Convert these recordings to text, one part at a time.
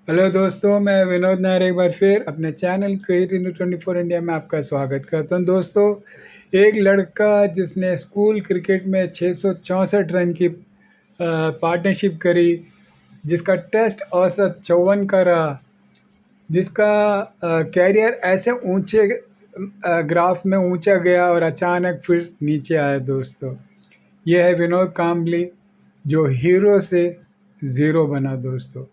Hello दोस्तों, मैं विनोद नायर एक बार फिर अपने चैनल क्रिएट इंडो 24 इंडिया में आपका स्वागत करता हूं। दोस्तों, एक लड़का जिसने स्कूल क्रिकेट में 664 रन की पार्टनरशिप करी, जिसका टेस्ट औसत 54 का रहा, जिसका कैरियर ऐसे ऊंचे ग्राफ में ऊंचा गया और अचानक फिर नीचे आया। दोस्तों, यह है विनोद कांबली, जो हीरो से ज़ीरो बना। दोस्तों,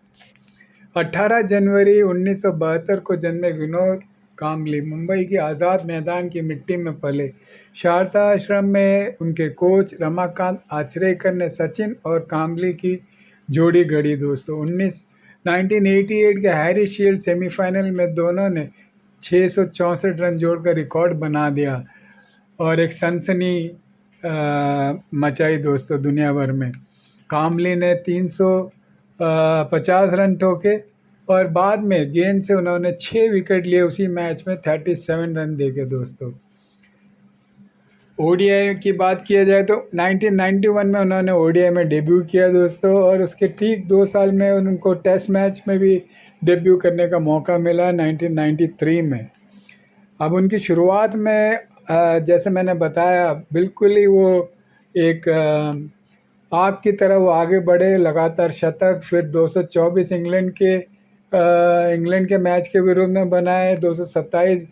18 जनवरी 1972 को जन्मे विनोद कांबली मुंबई की आज़ाद मैदान की मिट्टी में पले। शारदा आश्रम में उनके कोच रमाकांत आचरेकर ने सचिन और कांबली की जोड़ी गढ़ी। दोस्तों, 1988 के हैरी शील्ड सेमीफाइनल में दोनों ने 664 रन जोड़कर रिकॉर्ड बना दिया और एक सनसनी मचाई। दोस्तों, दुनिया भर में कांबली ने 350 रन ठोके और बाद में गेंद से उन्होंने 6 विकेट लिए। उसी मैच में 37 रन देके। दोस्तों, ओडीआई की बात किया जाए तो 1991 में उन्होंने ओडीआई में डेब्यू किया। दोस्तों, और उसके ठीक 2 साल में उनको टेस्ट मैच में भी डेब्यू करने का मौका मिला 1993 में। अब उनकी शुरुआत में जैसे मैंने बताया, बिल्कुल ही वो एक आग की तरह वो आगे बढ़े। लगातार शतक, फिर 224 इंग्लैंड के मैच के विरुद्ध में बनाए, 227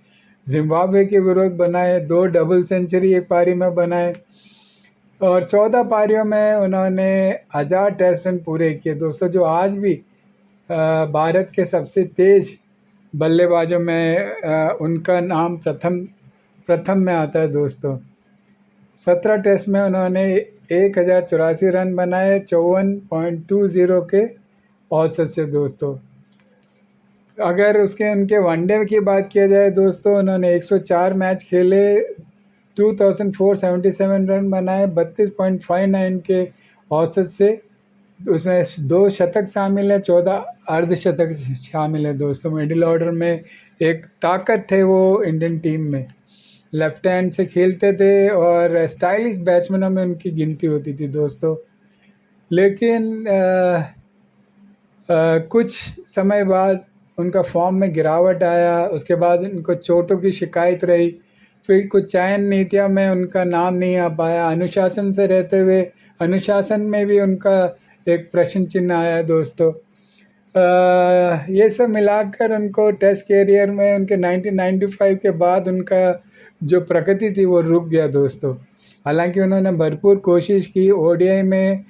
जिम्बाब्वे के विरुद्ध बनाए, 2 डबल सेंचुरी एक पारी में बनाए और 14 पारियों में उन्होंने 1000 टेस्ट रन पूरे किए। दोस्तों, जो आज भी भारत के सबसे तेज बल्लेबाजों में उनका नाम प्रथम में आता है। दोस्तों, 17 टेस्ट में उन्होंने 1084 रन बनाए 54.20 के औसत से। दोस्तों, अगर उनके वनडे की बात किया जाए, दोस्तों, उन्होंने 104 मैच खेले, 2477 रन बनाए 32.59 के औसत से। उसमें 2 शतक शामिल है, 14 अर्धशतक शामिल है। दोस्तों, मिडिल ऑर्डर में एक ताकत थे वो इंडियन टीम में। लेफ्ट हैंड से खेलते थे और स्टाइलिश बैट्समैनों में उनकी गिनती होती थी। दोस्तों, लेकिन कुछ समय बाद उनका फॉर्म में गिरावट आया। उसके बाद उनको चोटों की शिकायत रही, फिर कुछ चयन नीतियों में उनका नाम नहीं आ पाया। अनुशासन से रहते हुए अनुशासन में भी उनका एक प्रश्न चिन्ह आया। दोस्तों, ये सब मिलाकर उनको टेस्ट कैरियर में उनके 1995 के बाद उनका जो प्रगति थी वो रुक गया। दोस्तों, हालांकि उन्होंने भरपूर कोशिश की। ओडीआई में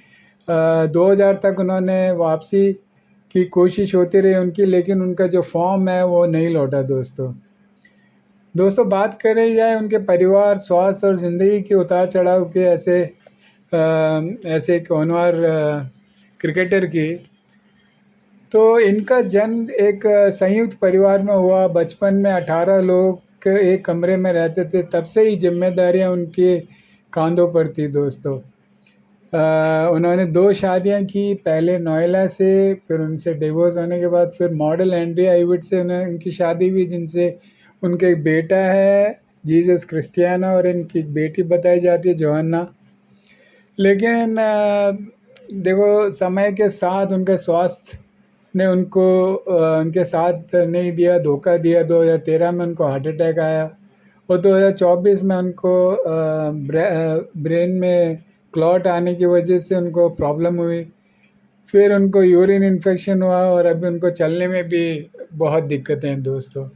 2000 तक उन्होंने वापसी की कोशिश होती रही उनकी, लेकिन उनका जो फॉर्म है वो नहीं लौटा। दोस्तों, बात करें जाए उनके परिवार, स्वास्थ्य और ज़िंदगी के उतार चढ़ाव के ऐसे एक होनहार क्रिकेटर की, तो इनका जन्म एक संयुक्त परिवार में हुआ। बचपन में 18 लोग एक कमरे में रहते थे, तब से ही जिम्मेदारियां उनके कंधों पर थी। दोस्तों, उन्होंने 2 शादियां की, पहले नोएला से, फिर उनसे डिवोर्स होने के बाद फिर मॉडल एंड्रिया आइविट से उनकी शादी हुई, जिनसे उनका एक बेटा है जीसस क्रिस्टियाना और इनकी एक बेटी बताई जाती है जोहन्ना। लेकिन देखो, समय के साथ उनके स्वास्थ्य ने उनको उनके साथ नहीं दिया, धोखा दिया। 2013 में उनको हार्ट अटैक आया और 2024 में उनको ब्रेन में क्लॉट आने की वजह से उनको प्रॉब्लम हुई। फिर उनको यूरिन इन्फेक्शन हुआ और अभी उनको चलने में भी बहुत दिक्कतें हैं। दोस्तों,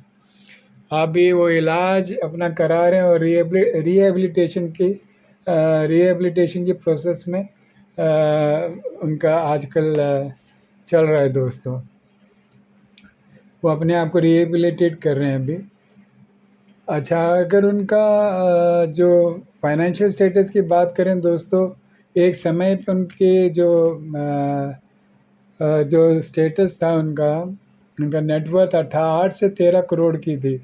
अभी वो इलाज अपना करा रहे हैं और रिहेबिलिटेशन की प्रोसेस में उनका आजकल चल रहा है। दोस्तों, वो अपने आप को रिहेबिलिटेट कर रहे हैं अभी। अच्छा, अगर उनका जो फाइनेंशियल स्टेटस की बात करें, दोस्तों, एक समय पे उनके जो स्टेटस था उनका नेटवर्थ 8 से 13 करोड़ की थी।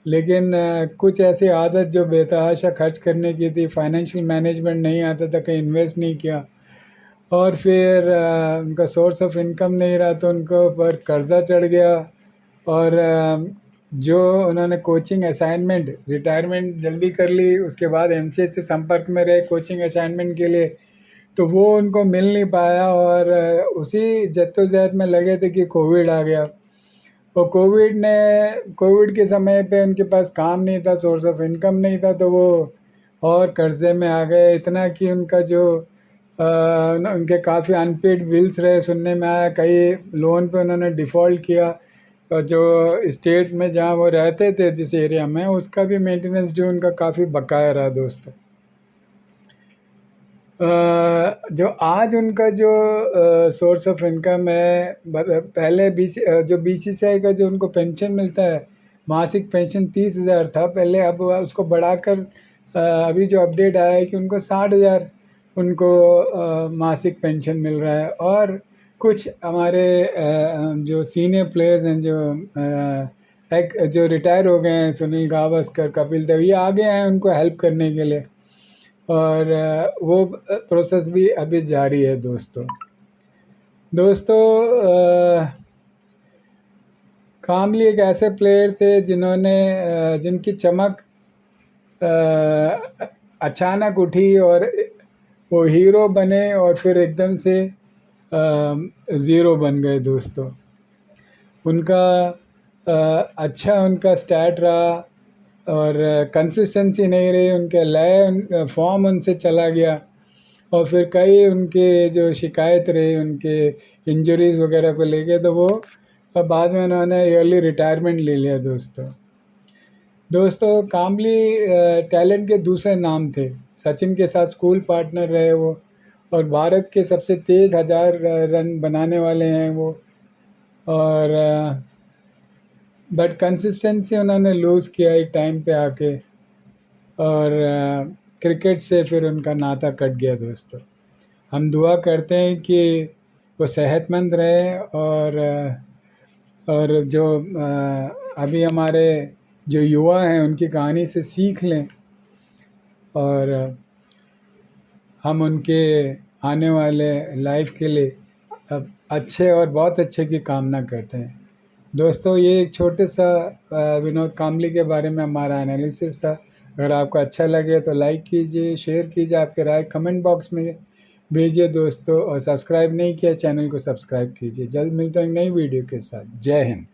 लेकिन कुछ ऐसी आदत जो बेतहाशा खर्च करने की थी, फाइनेंशियल मैनेजमेंट नहीं आता था, कहीं इन्वेस्ट नहीं किया, और फिर उनका सोर्स ऑफ इनकम नहीं रहा तो उनको पर कर्ज़ा चढ़ गया। और जो उन्होंने कोचिंग असाइनमेंट, रिटायरमेंट जल्दी कर ली, उसके बाद एमसीए से संपर्क में रहे कोचिंग असाइनमेंट के लिए, तो वो उनको मिल नहीं पाया और उसी जद्दोजहद में लगे थे कि कोविड आ गया। और कोविड के समय पे उनके पास काम नहीं था, सोर्स ऑफ इनकम नहीं था, तो वो और कर्ज़े में आ गए। इतना कि उनका जो उनके काफ़ी अनपेड बिल्स रहे, सुनने में आया कई लोन पे उन्होंने डिफ़ॉल्ट किया। और जो स्टेट में जहाँ वो रहते थे जिस एरिया में, उसका भी मेंटेनेंस जो उनका काफ़ी बकाया रहा दोस्तों। जो आज उनका जो सोर्स ऑफ इनकम है, पहले जो बीसीसीआई का जो उनको पेंशन मिलता है, मासिक पेंशन 30,000 था पहले, अब उसको बढ़ाकर अभी जो अपडेट आया है कि उनको 60,000 उनको मासिक पेंशन मिल रहा है। और कुछ हमारे जो सीनियर प्लेयर्स हैं, जो रिटायर हो गए हैं, सुनील गावस्कर, कपिल देव, ये आगे हैं उनको हेल्प करने के लिए। और वो प्रोसेस भी अभी जारी है दोस्तों। कामली एक ऐसे प्लेयर थे जिनकी चमक अचानक उठी और वो हीरो बने और फिर एकदम से ज़ीरो बन गए दोस्तों। उनका अच्छा उनका स्टैट रहा और कंसिस्टेंसी नहीं रही, उनके लय फॉर्म उनसे चला गया। और फिर कई उनके जो शिकायत रही उनके इंजरीज़ वगैरह को लेके, तो वो बाद में उन्होंने ईयरली रिटायरमेंट ले लिया दोस्तों। कामली टैलेंट के दूसरे नाम थे। सचिन के साथ स्कूल पार्टनर रहे वो, और भारत के सबसे तेज़ 1000 रन बनाने वाले हैं वो। और बट कंसिस्टेंसी उन्होंने लूज़ किया एक टाइम पे आके, और क्रिकेट से फिर उनका नाता कट गया दोस्तों। हम दुआ करते हैं कि वो सेहतमंद रहे और जो अभी हमारे जो युवा हैं उनकी कहानी से सीख लें, और हम उनके आने वाले लाइफ के लिए अच्छे और बहुत अच्छे की कामना करते हैं दोस्तों। ये एक छोटे सा विनोद कामली के बारे में हमारा एनालिसिस था। अगर आपको अच्छा लगे तो लाइक कीजिए, शेयर कीजिए, आपके राय कमेंट बॉक्स में भेजिए दोस्तों। और सब्सक्राइब नहीं किया चैनल को सब्सक्राइब कीजिए। जल्द मिलते हैं नई वीडियो के साथ। जय हिंद।